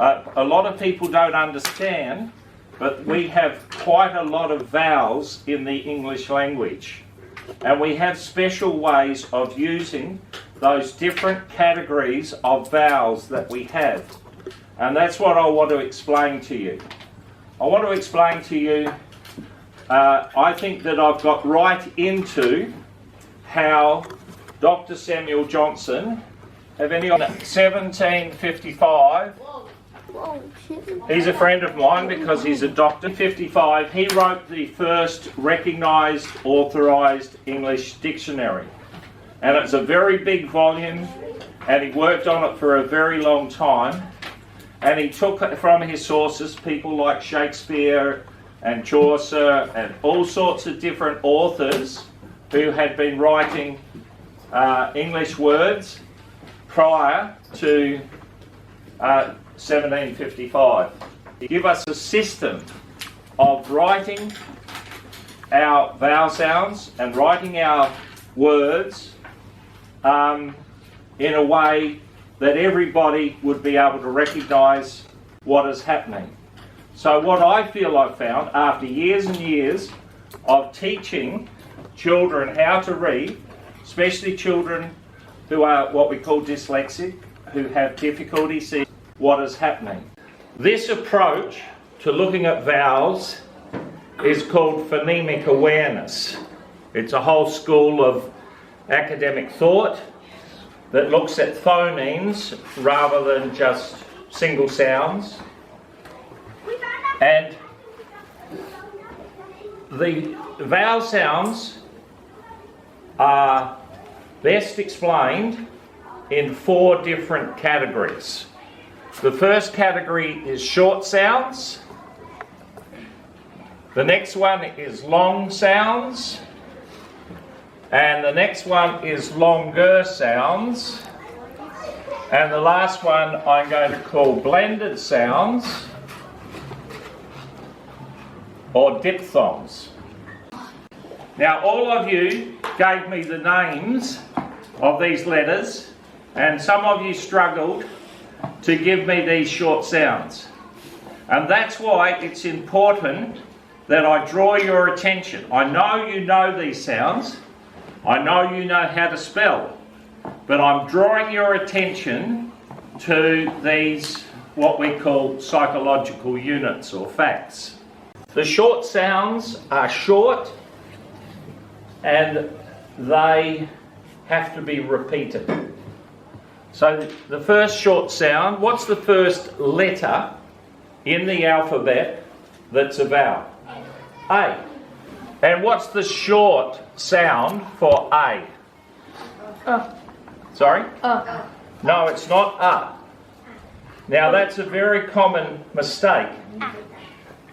A lot of people don't understand, but we have quite a lot of vowels in the English language. And we have special ways of using those different categories of vowels that we have. And that's what I want to explain to you. I want to explain to you, I think that I've got right into how Dr. Samuel Johnson, have any on 1755, he's a friend of mine because he's a doctor. In 55, he wrote the first recognised, authorised English dictionary. And it's a very big volume, and he worked on it for a very long time. And he took it from his sources, people like Shakespeare and Chaucer and all sorts of different authors who had been writing English words prior to 1755. Give us a system of writing our vowel sounds and writing our words in a way that everybody would be able to recognise what is happening. So what I feel I've found after years and years of teaching children how to read, especially children who are what we call dyslexic, who have difficulty seeing what is happening. This approach to looking at vowels is called phonemic awareness. It's a whole school of academic thought that looks at phonemes rather than just single sounds. And the vowel sounds are best explained in 4 different categories. The first category is short sounds. The next one is long sounds. And the next one is longer sounds. And the last one I'm going to call blended sounds or diphthongs. Now all of you gave me the names of these letters, and some of you struggled to give me these short sounds. And that's why it's important that I draw your attention. I know you know these sounds. I know you know how to spell, but I'm drawing your attention to these, what we call psychological units or facts. The short sounds are short and they have to be repeated. So the first short sound, what's the first letter in the alphabet that's a vowel? A. And what's the short sound for A? Sorry? No, it's not A. Now that's a very common mistake.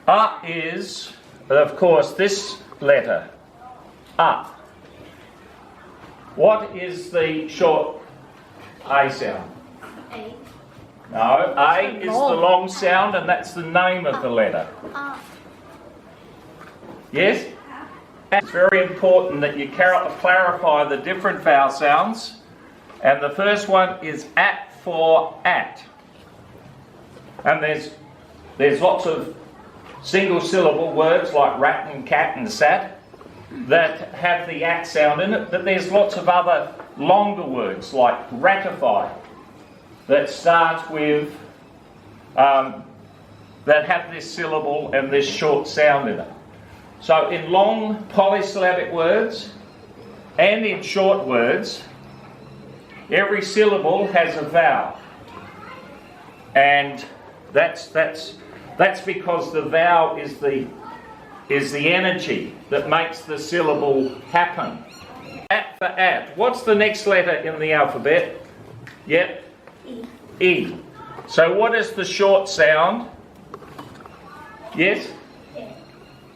A is, of course, this letter. A. What is the short A sound? A. No, A is the long sound, and that's the name of the letter. Yes? It's very important that you clarify the different vowel sounds, and the first one is at for at. And there's lots of single syllable words like rat and cat and sat that have the at sound in it, but there's lots of other longer words like ratify that start with that have this syllable and this short sound in it. So in long polysyllabic words and in short words, every syllable has a vowel, and that's because the vowel is the energy that makes the syllable happen. At for at. What's the next letter in the alphabet? Yep. E. E. So what is the short sound? Yes?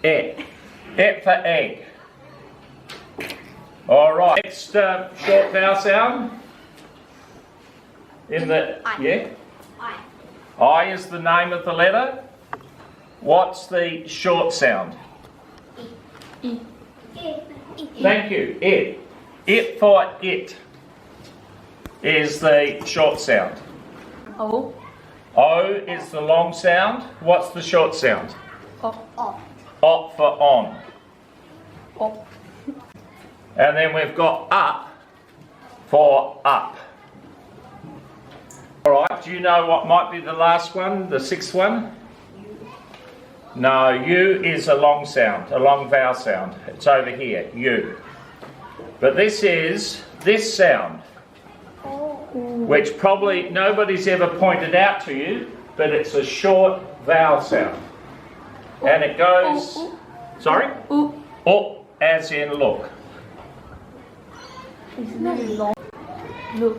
E. Et for egg. All right. Next short vowel sound in the yeah. I. I is the name of the letter. What's the short sound? E. E. Thank you. It. It for it is the short sound. O. O is the long sound. What's the short sound? Off. O for on. Off. And then we've got up for up. Alright, do you know what might be the last one, the sixth one? No, U is a long sound, a long vowel sound. It's over here, U. But this is this sound, which probably nobody's ever pointed out to you, but it's a short vowel sound. And it goes, sorry? Up, as in look.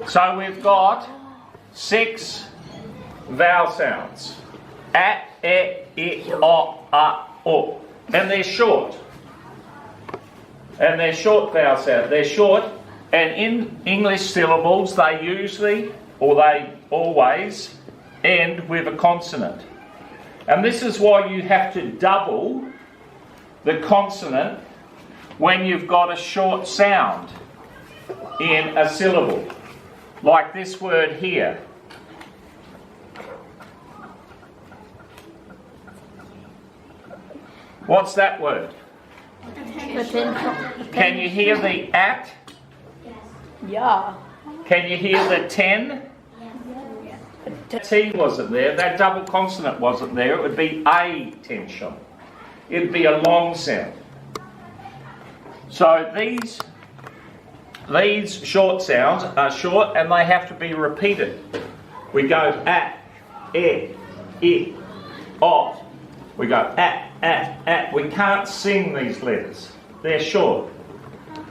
So we've got 6 vowel sounds. At, e, o, o. And they're short. And they're short vowel sounds. They're short. And in English syllables, they usually, or they always, end with a consonant. And this is why you have to double the consonant when you've got a short sound in a syllable. Like this word here. What's that word? Can you hear the at? Yeah. Can you hear the 10? T wasn't there. That double consonant wasn't there. It would be a tension. It'd be a long sound. So these short sounds are short and they have to be repeated. We go at, e, o. We go at. We can't sing these letters. They're short.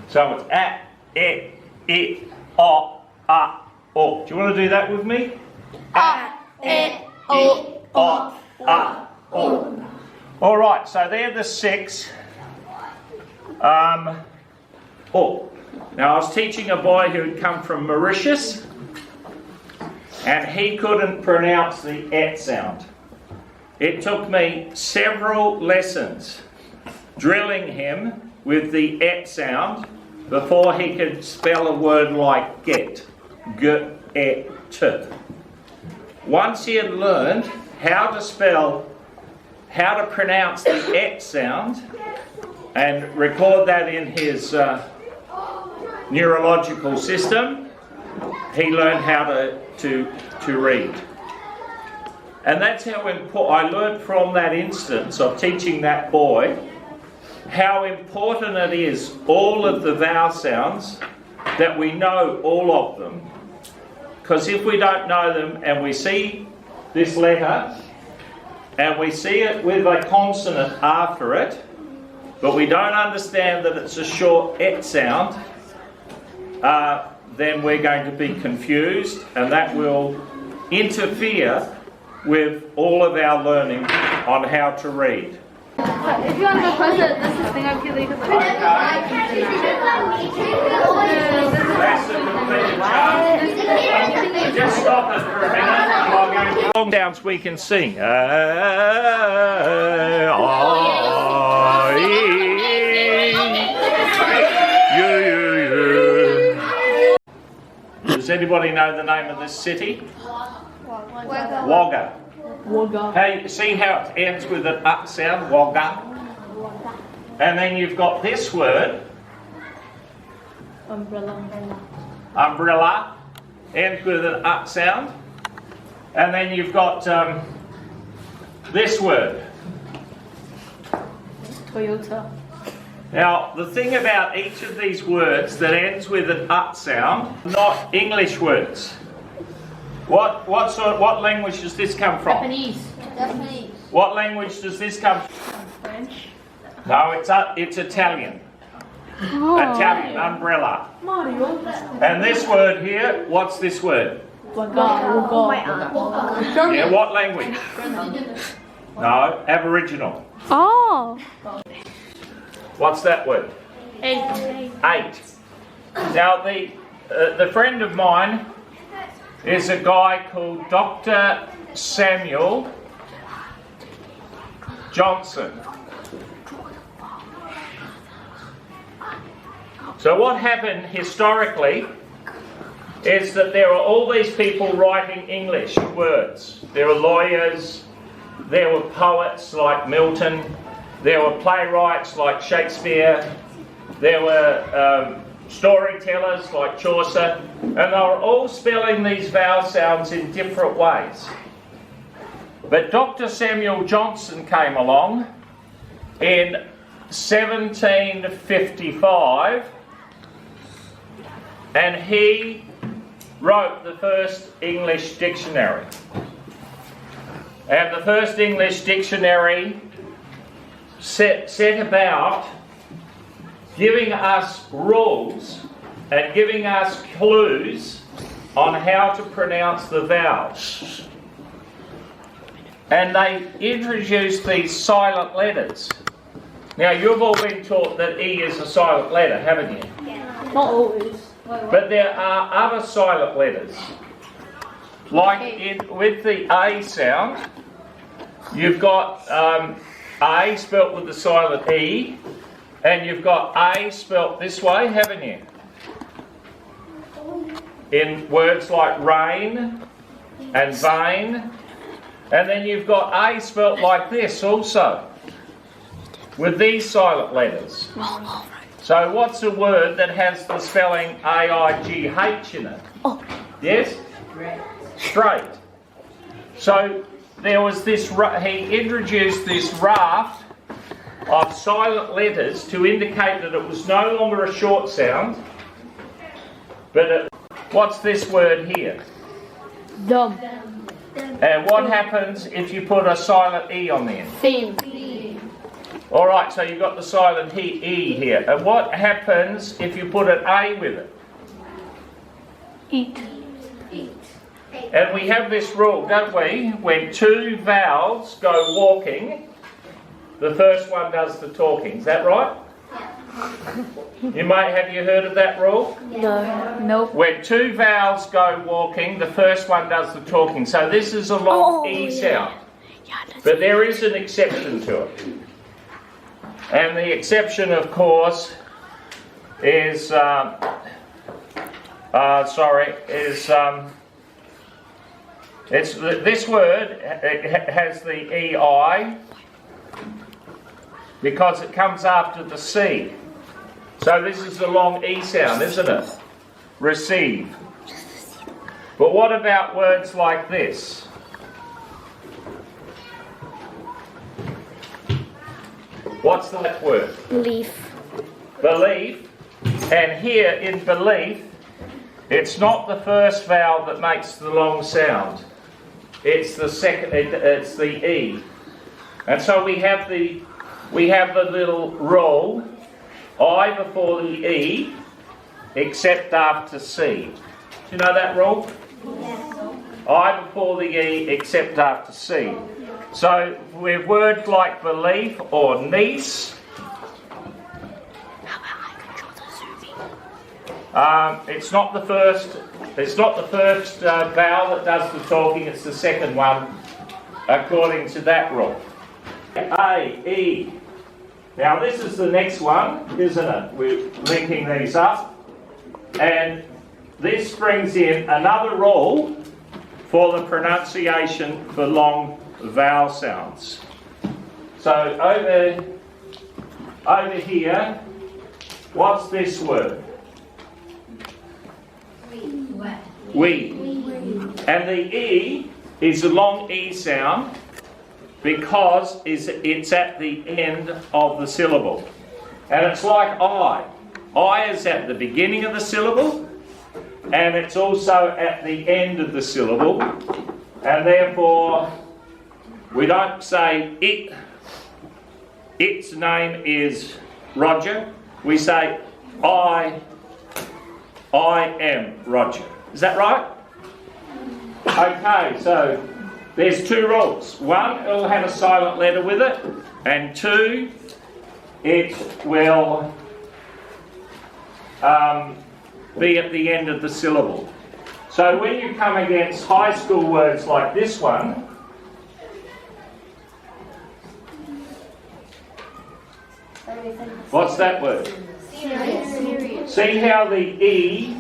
So it's at, e, o, o. Do you want to do that with me? A, E, O, o. All right, so they're the 6. Now I was teaching a boy who had come from Mauritius, and he couldn't pronounce the et sound. It took me several lessons drilling him with the et sound before he could spell a word like get. G-e-t. Once he had learned how to pronounce the et sound and record that in his neurological system, he learned how to read. And that's how I learned from that instance of teaching that boy how important it is, all of the vowel sounds, that we know all of them. Because if we don't know them and we see this letter and we see it with a consonant after it, but we don't understand that it's a short et sound, then we're going to be confused, and that will interfere with all of our learning on how to read. If you want to request it, this is thing I'm killing because Just stop it for a minute. Long downs we can sing. Does anybody know the name of this city? Wagga. Hey, see how it ends with an up sound? Wagga. And then you've got this word. Umbrella. Ends with an up sound. And then you've got this word. Toyota. Now, the thing about each of these words that ends with an up sound, not English words. What language does this come from? Japanese. What language does this come from? French. No, it's Italian. Italian, umbrella. And this word here, what's this word? Yeah, what language? No, Aboriginal. Oh. What's that word? 8. 8. Now, the friend of mine is a guy called Doctor Samuel Johnson. So what happened historically is that there are all these people writing English words. There are lawyers, there were poets like Milton, there were playwrights like Shakespeare, there were storytellers like Chaucer, and they were all spelling these vowel sounds in different ways. But Dr. Samuel Johnson came along in 1755 and he wrote the first English dictionary. And the first English dictionary set about giving us rules and giving us clues on how to pronounce the vowels. And they introduced these silent letters. Now, you've all been taught that E is a silent letter, haven't you? Not always. But there are other silent letters. Like with the A sound, you've got A spelt with the silent E, and you've got A spelt this way, haven't you? In words like rain and vein. And then you've got A spelt like this also, with these silent letters. So what's a word that has the spelling A-I-G-H in it? Oh. Yes? Straight. So there was this, he introduced this raft of silent letters to indicate that it was no longer a short sound, but what's this word here? Dumb. And what happens if you put a silent E on the end? Theme. Alright, so you've got the silent E here. And what happens if you put an A with it? Eat. And we have this rule, don't we? When two vowels go walking, the first one does the talking. Is that right? Have you heard of that rule? No. Nope. When two vowels go walking, the first one does the talking. So this is a long E sound. But there is an exception to it. And the exception, of course, is it's this word. It has the EI because it comes after the C. So this is the long E sound, isn't it? Receive. But what about words like this? What's that word? Belief. Belief. And here in belief, it's not the first vowel that makes the long sound. It's the second. It's the E. And so we have the little rule: I before the E, except after C. Do you know that rule? Yes. I before the E, except after C. So with words like belief or niece, it's not the first. It's not the first vowel that does the talking. It's the second one, according to that rule. A, E. Now this is the next one, isn't it? We're linking these up, and this brings in another rule for the pronunciation for long vowel sounds. So over here, what's this word? We. And the E is a long E sound because it's at the end of the syllable. And it's like I. I is at the beginning of the syllable, and it's also at the end of the syllable, and therefore we don't say it. Its name is Roger. We say I am Roger. Is that right? Okay, so there's two rules. One, it'll have a silent letter with it, and two, it will be at the end of the syllable. So when you come against high school words like this one, what's that word? Serious. See how the E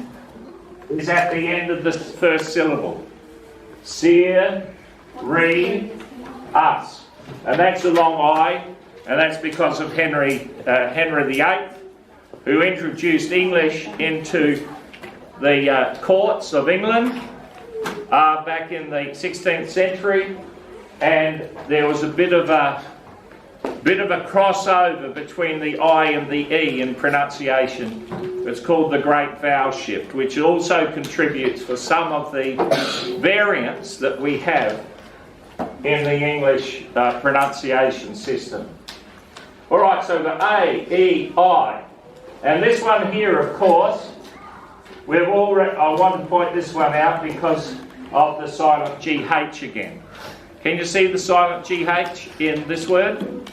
is at the end of the first syllable. Seer, re, us. And that's a long I, and that's because of Henry VIII, who introduced English into the courts of England back in the 16th century, and there was a bit of a crossover between the I and the E in pronunciation. It's called the Great Vowel Shift, which also contributes for some of the variants that we have in the English pronunciation system. Alright, so the A, E, I. And this one here, of course, I want to point this one out because of the silent GH again. Can you see the silent GH in this word?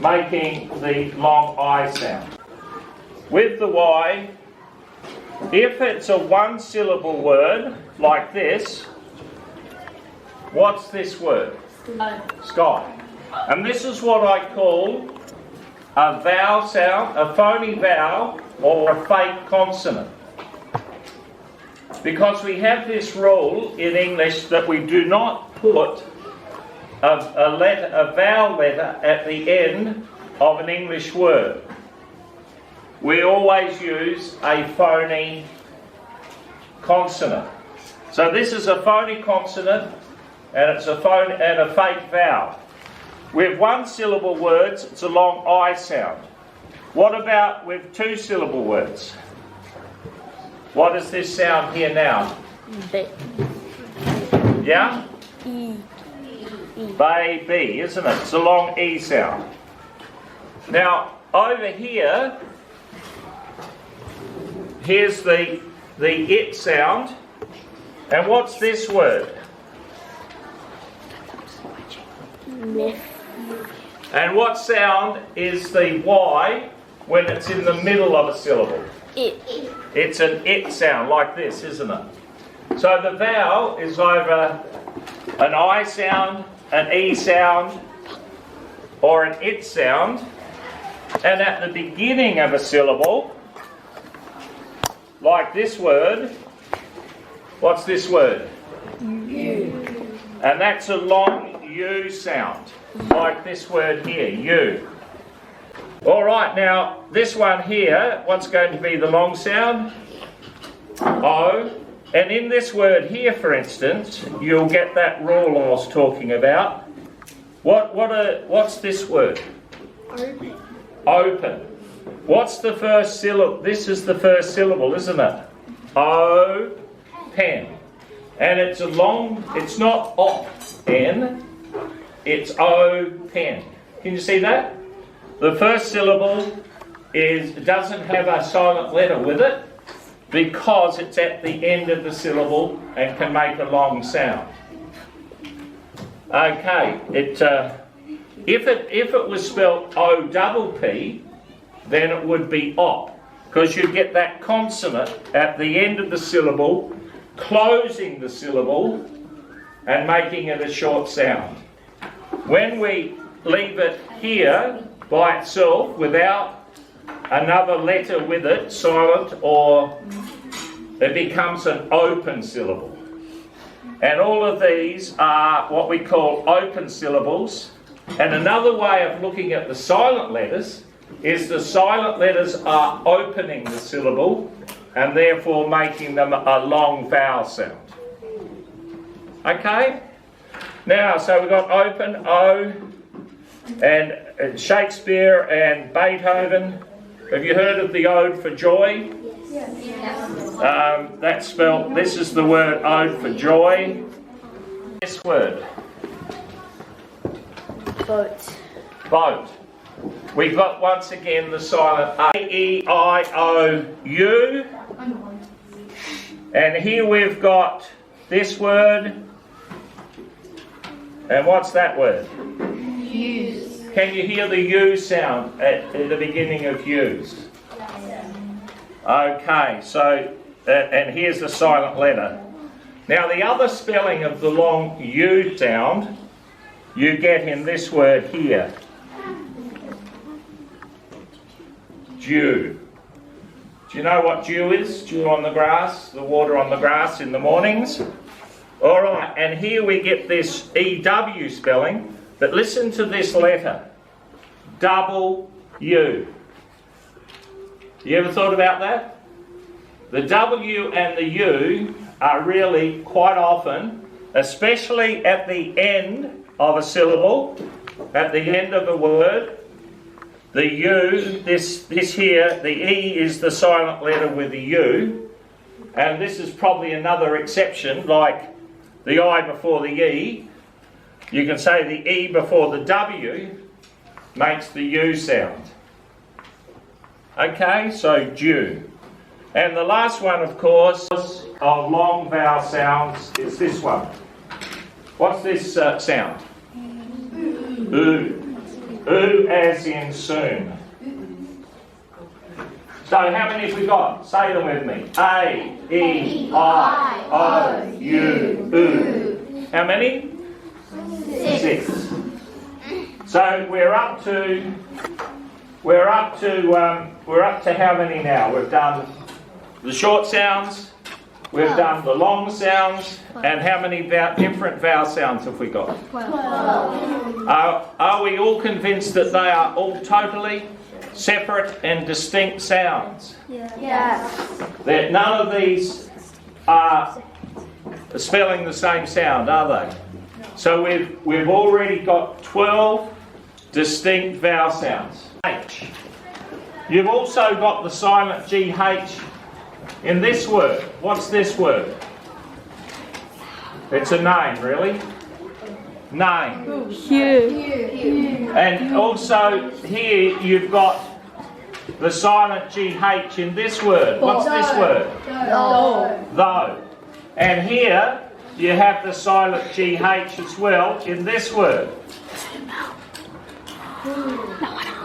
Making the long I sound. With the Y, if it's a one-syllable word, like this, what's this word? Sky. And this is what I call a vowel sound, a phony vowel, or a fake consonant. Because we have this rule in English that we do not put a vowel letter at the end of an English word. We always use a phony consonant. So this is a phony consonant, and it's a fake vowel. With one-syllable words, it's a long I sound. What about with two-syllable words? What does this sound here now? Yeah? Baby, isn't it? It's a long E sound. Now, over here, here's the it sound. And what's this word? And what sound is the Y when it's in the middle of a syllable? It. It's an it sound, like this, isn't it? So the vowel is either an I sound, an E sound, or an it sound. And at the beginning of a syllable, like this word, what's this word? U. And that's a long U sound, like this word here, U. Alright, now this one here, what's going to be the long sound? O. And in this word here, for instance, you'll get that rule I was talking about. What's this word? Open. Open. What's the first syllable? This is the first syllable, isn't it? O, pen. And it's a long, it's not op, N, it's O, pen. Can you see that? The first syllable doesn't have a silent letter with it because it's at the end of the syllable and can make a long sound. Okay, if it was spelled O double P, then it would be op, because you get that consonant at the end of the syllable, closing the syllable and making it a short sound. When we leave it here by itself without another letter with it, silent, or it becomes an open syllable. And all of these are what we call open syllables. And another way of looking at the silent letters is the silent letters are opening the syllable and therefore making them a long vowel sound. Okay? Now, so we've got open, O, and Shakespeare and Beethoven. Have you heard of the Ode for Joy? Yes. That's spelled, this is the word Ode for Joy. This word. Boat. Boat. We've got once again the silent A, E, I, O, U. And here we've got this word. And what's that word? Use. Can you hear the U sound at the beginning of use? Okay, so, and here's the silent letter. Now the other spelling of the long U sound you get in this word here. Dew. Do you know what dew is? Dew on the grass, the water on the grass in the mornings. All right, and here we get this EW spelling, but listen to this letter, double U. You ever thought about that? The W and the U are really quite often, especially at the end of a syllable, at the end of a word, the U, this here, the E is the silent letter with the U, and this is probably another exception, like the I before the E. You can say the E before the W makes the U sound. Okay, so dew. And the last one, of course, of long vowel sounds is this one. What's this sound? Oo. Oo as in soon. So how many have we got? Say them with me. A, E, I, O, U, Oo. How many? 6. So we're up to how many now? We've done the short sounds, we've done the long sounds, and how many different vowel sounds have we got? 12. Are we all convinced that they are all totally separate and distinct sounds? Yes. That none of these are spelling the same sound, are they? So we've already got 12 distinct vowel sounds. H. You've also got the silent GH in this word. What's this word? It's a name, really. Name. Hugh. And also here you've got the silent GH in this word. What's this word? Though. And here you have the silent GH as well in this word.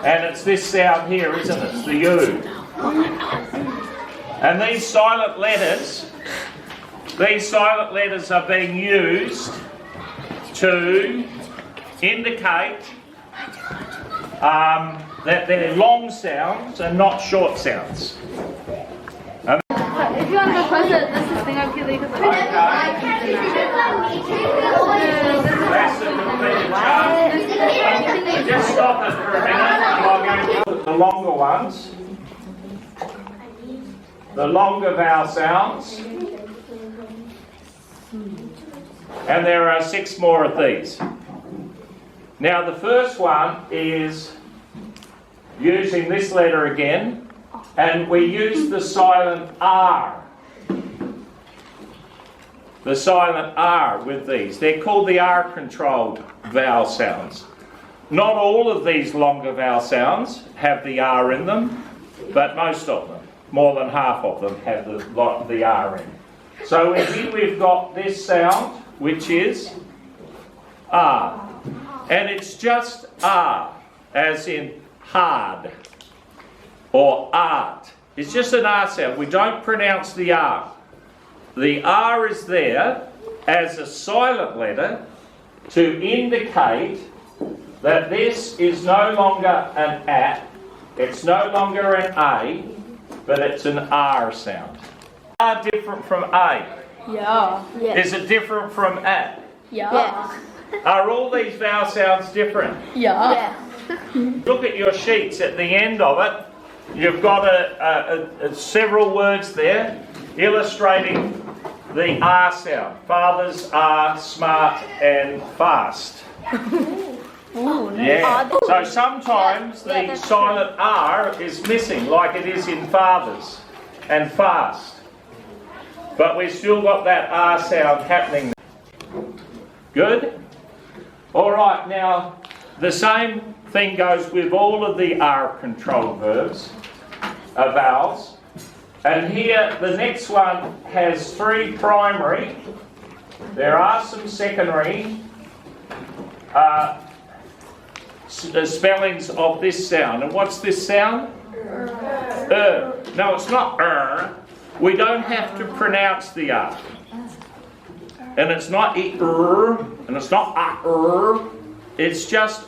And it's this sound here, isn't it? It's the U. And these silent letters are being used to indicate that they're long sounds and not short sounds. If you want to go closer, this is the thing I'm feeling because That's the completed chart. Just stop it for a minute and I'll go through the longer ones. The longer vowel sounds. And there are 6 more of these. Now the first one is using this letter again, and we use the silent R. The silent R with these. They're called the R-controlled vowel sounds. Not all of these longer vowel sounds have the R in them, but most of them, more than half of them, have the R in. So here we've got this sound, which is R. And it's just R, as in hard or art. It's just an R sound. We don't pronounce the R. The R is there as a silent letter to indicate that this is no longer an at, it's no longer an A, but it's an R sound. Are different from A? yeah. Is it different from at? Yeah. Are all these vowel sounds different? Yeah. Look at your sheets at the end of it. You've got several words there illustrating the R sound. Fathers are smart and fast. Yeah. So sometimes the silent R is missing, like it is in fathers and fast. But we've still got that R sound happening. Good? Alright, now the same thing goes with all of the R-controlled verbs, vowels. And here the next one has 3 primary. There are some secondary spellings of this sound. And what's this sound? No, it's not We don't have to pronounce the R. And it's not and it's not it's just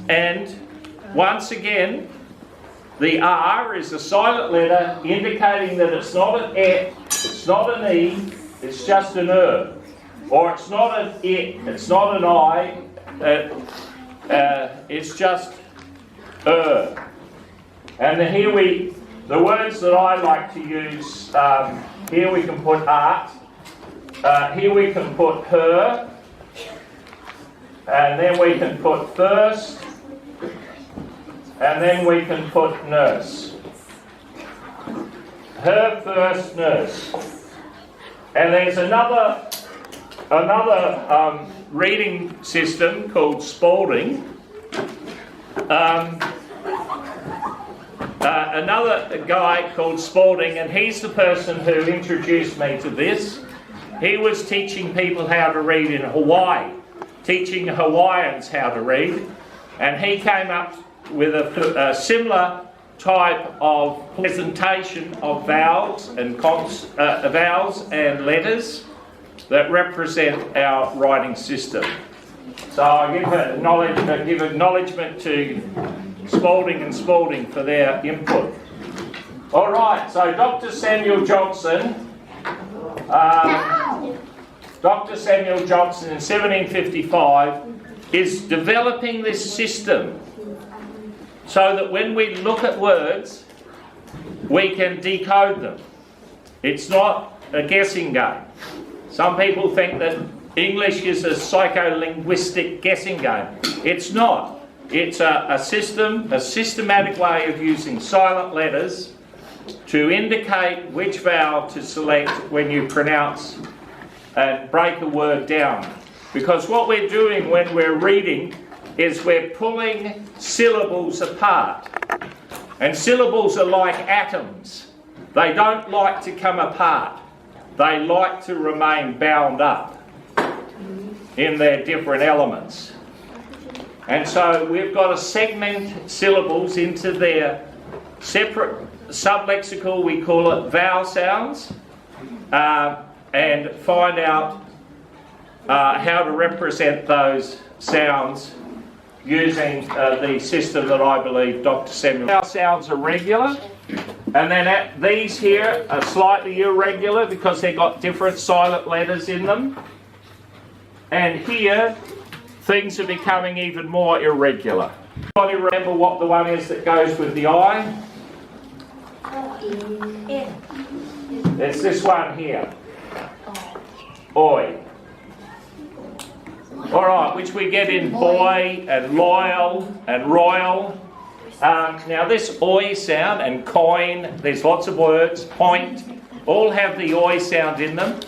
And once again, the R is a silent letter indicating that it's not an E, it's not an E, it's just an or it's not an it, it's not an I, it's just And then here the words that I like to use, here we can put art, here we can put her, and then we can put first, and then we can put nurse. Her first nurse. And there's another reading system called Spalding. Another guy called Spalding, and he's the person who introduced me to this. He was teaching people how to read in Hawaii, teaching Hawaiians how to read, and he came up with a similar type of presentation of vowels and letters that represent our writing system. So I give acknowledgement to Spalding and Spalding for their input. All right, so Dr. Samuel Johnson in 1755 is developing this system so that when we look at words, we can decode them. It's not a guessing game. Some people think that English is a psycholinguistic guessing game. It's not. It's a systematic way of using silent letters to indicate which vowel to select when you pronounce and break a word down. Because what we're doing when we're reading is we're pulling syllables apart. And syllables are like atoms. They don't like to come apart. They like to remain bound up in their different elements. And so we've got to segment syllables into their separate sublexical, we call it vowel sounds, and find out how to represent those sounds using the system that I believe Dr. Samuel. Vowel sounds are regular, and then these here are slightly irregular because they've got different silent letters in them. And here, things are becoming even more irregular. Anybody remember what the one is that goes with the I? It's this one here. Oi. Alright, which we get in boy and loyal and royal. Now this oi sound and coin, there's lots of words, point, all have the oi sound in them.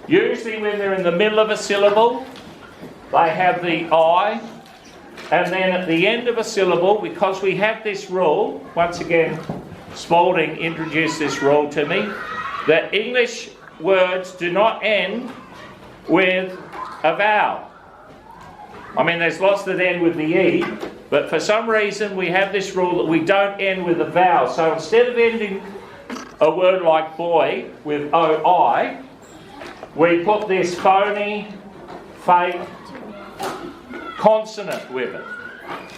Usually when they're in the middle of a syllable, they have the I, and then at the end of a syllable, because we have this rule, once again, Spalding introduced this rule to me, that English words do not end with a vowel. I mean, there's lots that end with the E, but for some reason we have this rule that we don't end with a vowel. So instead of ending a word like boy with OI, we put this phony, fake consonant with it.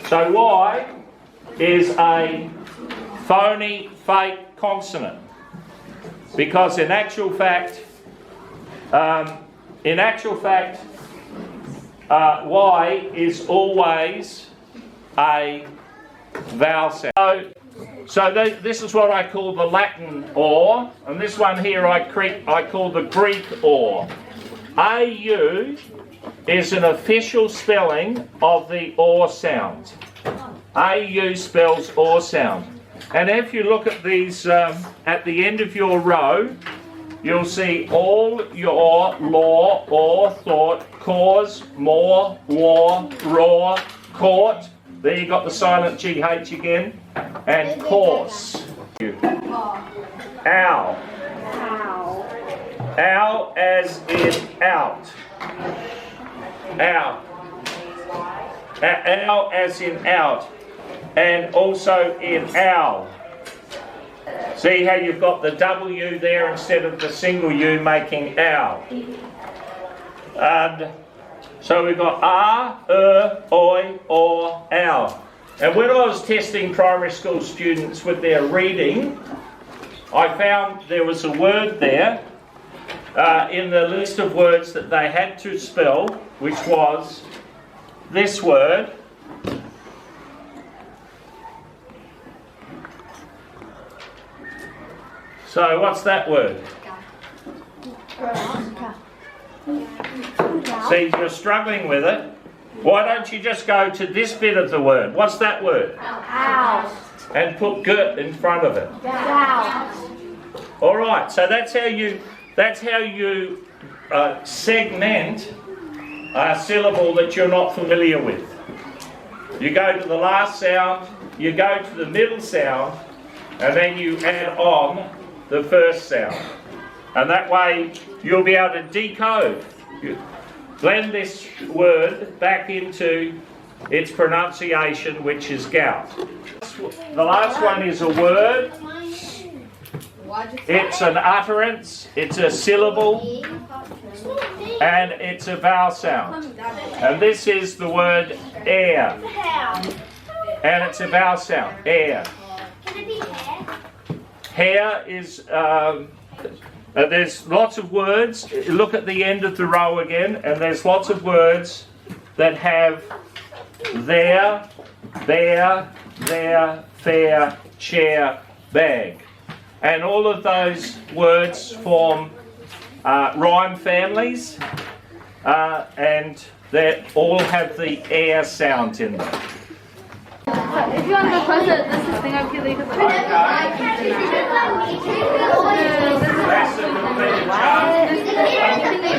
So Y is a phony, fake consonant, because in actual fact, Y is always a vowel sound. So this is what I call the Latin OR, and this one here I call the Greek OR. AU is an official spelling of the OR sound. AU spells OR sound. And if you look at these at the end of your row, you'll see all your law, or, thought, cause, more, war, roar, court. There you got the silent GH again. And course. Ow. Ow as in out. Ow. Ow as in out. And also in owl. See how you've got the W there instead of the single U making owl. And so we've got oi, or, ow. And when I was testing primary school students with their reading, I found there was a word there in the list of words that they had to spell, which was this word. So what's that word? See, you're struggling with it. Why don't you just go to this bit of the word? What's that word? Ow. And put "g" in front of it. Ow. All right. So that's how you segment a syllable that you're not familiar with. You go to the last sound, you go to the middle sound, and then you add on the first sound. And that way you'll be able to decode. Blend this word back into its pronunciation, which is gout. The last one is a word. It's an utterance, it's a syllable, and it's a vowel sound. And this is the word air. And it's a vowel sound, air. Hair is... there's lots of words. Look at the end of the row again, and there's lots of words that have there, fair, chair, bag. And all of those words form rhyme families, and they all have the air sound in them. If you want to close it, this is thing I'm feeling because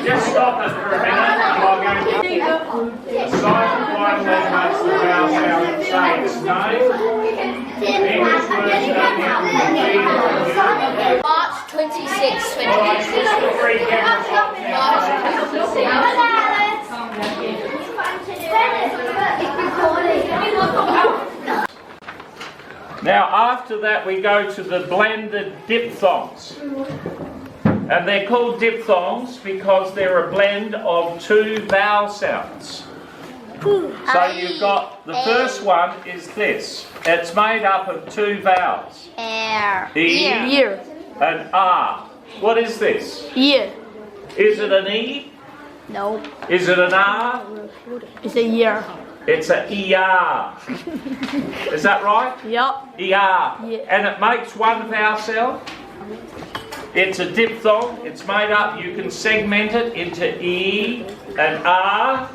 Just stop it for a minute. I'm going to size of one that makes the vowel sound say its name. English words don't have March 26, Alright, just the three cameras up now. Now after that we go to the blended diphthongs. And they're called diphthongs because they're a blend of two vowel sounds. So you've got, the first one is this. It's made up of two vowels. Air. E year, and R. What is this? year. Is it an E? No. Is it an R? It's a year. It's an ER. Is that right? Yup. ER. Yeah. And it makes one vowel sound. It's a diphthong. It's made up, you can segment it into E and R.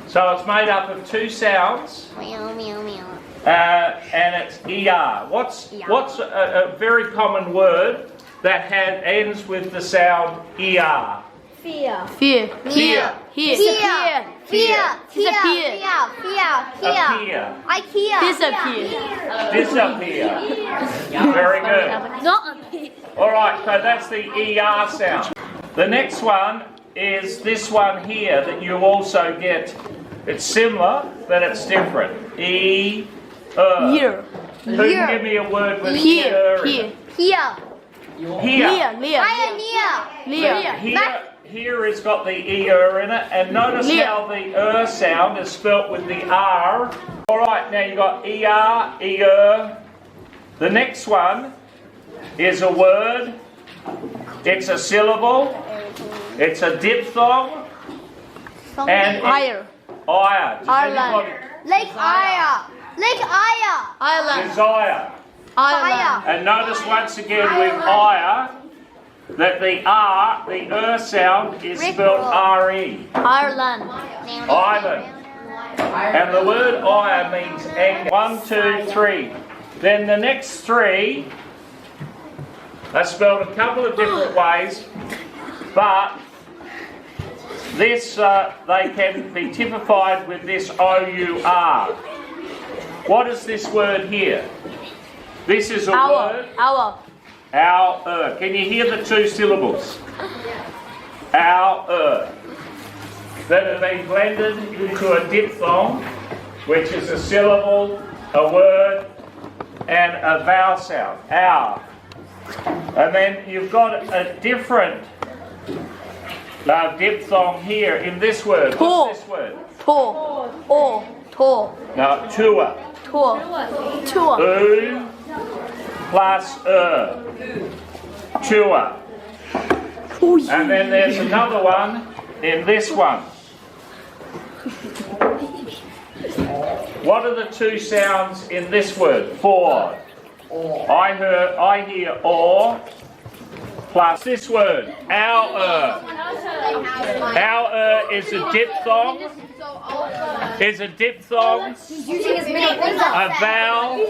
So it's made up of two sounds. Meow, meow, meow. And it's ER. What's a very common word that ends with the sound ER? Fear. Fear. Fear. Here. Fear. Fear. Disappear. Fear. IKEA. Disappear. Disappear. Very good. Not appear. All right, so that's the ER sound. The next one is this one here that you also get. It's similar, but it's different. E, Year. Who can give me a word with Here. ear? Here. Here. Lear. Here has got the ER in it, and notice how the sound is spelt with the R. Alright, now you've got ER. The next one is a word. It's a syllable. It's a diphthong. And Higher. Ire. Ireland. Lake Aya. Ireland. Desire. Ireland. And notice once again with ire that the sound is spelled R-E. Ireland. Ireland. And the word ire means anger. 1, 2, 3. Then the next three are spelled a couple of different ways, but this they can be typified with this O-U-R. What is this word here? This is a word. Hour. Our. Can you hear the two syllables? Our. That have been blended into a diphthong, which is a syllable, a word, and a vowel sound. Our. And then you've got a different diphthong here in this word. What's this word? Tor. No, tour. Tour. Tour. U plus Tour. And then there's another one in this one. What are the two sounds in this word? For. I hear or plus this word. Our is a diphthong. Is a diphthong, a vowel,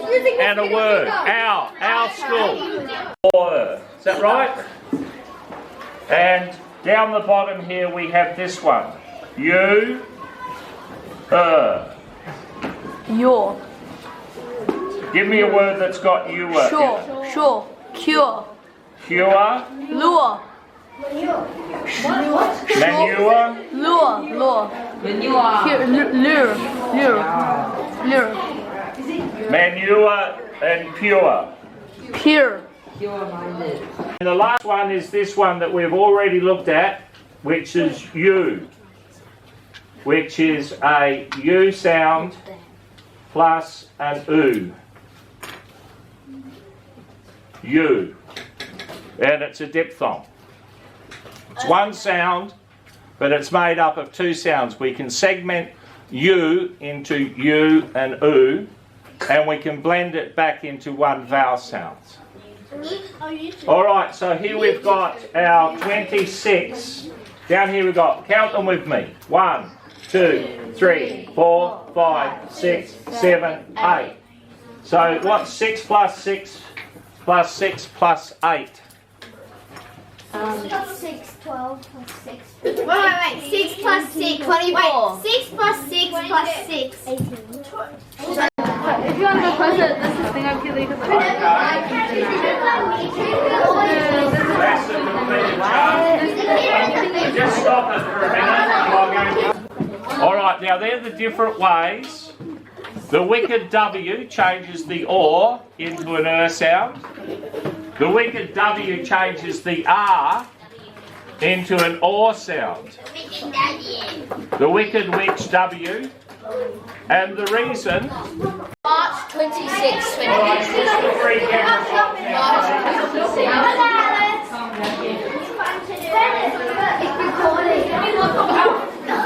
and a word. Our school. Or. Is that right? And down the bottom here we have this one. You. Your. Give me a word that's got you. Sure. Sure. Cure. Cure. Lure. Manure. Lure. Lure. Cure. Lure. Lure. Lure. Manure and pure. Pure. And the last one is this one that we've already looked at, which is U, which is a U sound plus an U. U. And it's a diphthong. It's one sound, but it's made up of two sounds. We can segment U into U and U, and we can blend it back into one vowel sound. Alright, so here we've got our 26. Down here we've got, count them with me. 1, 2, 3, 4, 5, 6, 7, 8. So what's 6 plus 6 plus 6 plus 8? 6, 12 plus 6. Wait. 6 plus 6. 24. 6 plus 6 plus 6. 18. If you want to go closer, this is the thing I'm feeling because Just stop it for a minute. Alright, now they're the different ways. The wicked W changes the OR into an sound. The wicked W changes the R into an OR sound. The wicked witch W. And the reason... March 26th. Alright, just to freak everyone